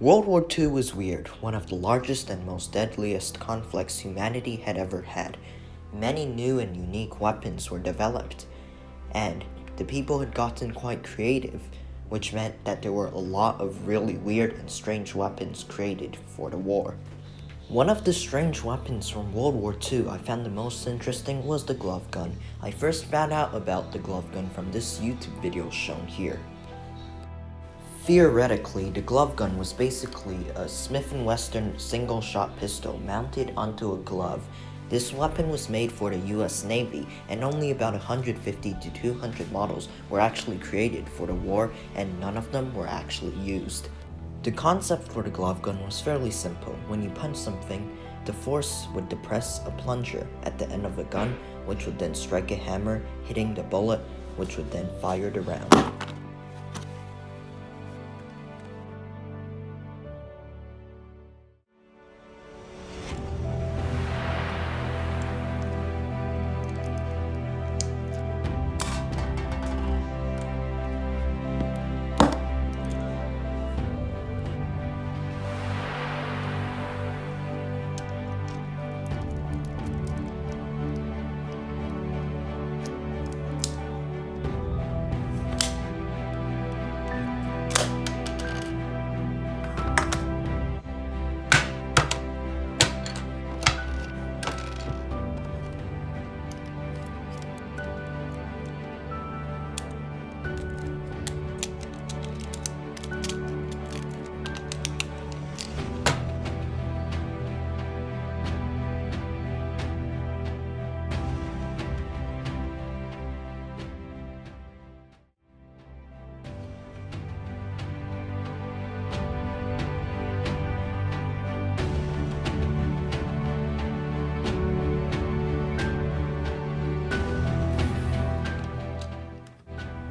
World War II was weird, one of the largest and most deadliest conflicts humanity had ever had. Many new and unique weapons were developed, and the people had gotten quite creative, which meant that there were a lot of really weird and strange weapons created for the war. One of the strange weapons from World War II I found the most interesting was the glove gun. I first found out about the glove gun from this YouTube video shown here. Theoretically, the glove gun was basically a Smith & Wesson single-shot pistol mounted onto a glove. This weapon was made for the US Navy, and only about 150 to 200 models were actually created for the war, and none of them were actually used. The concept for the glove gun was fairly simple. When you punch something, the force would depress a plunger at the end of a gun, which would then strike a hammer, hitting the bullet, which would then fire the round.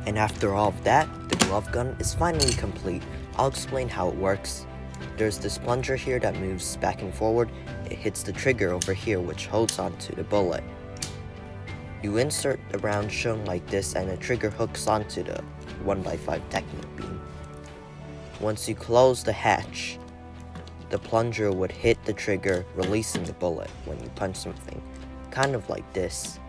And after all of that, the glove gun is finally complete. I'll explain how it works. There's this plunger here that moves back and forward. It hits the trigger over here, which holds onto the bullet. You insert the round shown like this, and the trigger hooks onto the 1x5 Technic beam. Once you close the hatch, the plunger would hit the trigger, releasing the bullet when you punch something, kind of like this.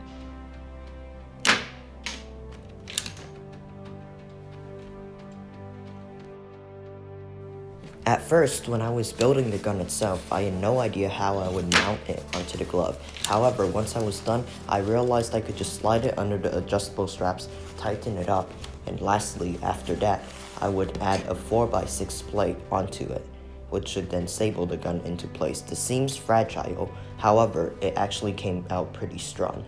At first, when I was building the gun itself, I had no idea how I would mount it onto the glove. However, once I was done, I realized I could just slide it under the adjustable straps, tighten it up, and lastly, after that, I would add a 4x6 plate onto it, which should then stable the gun into place. This seems fragile, however, it actually came out pretty strong.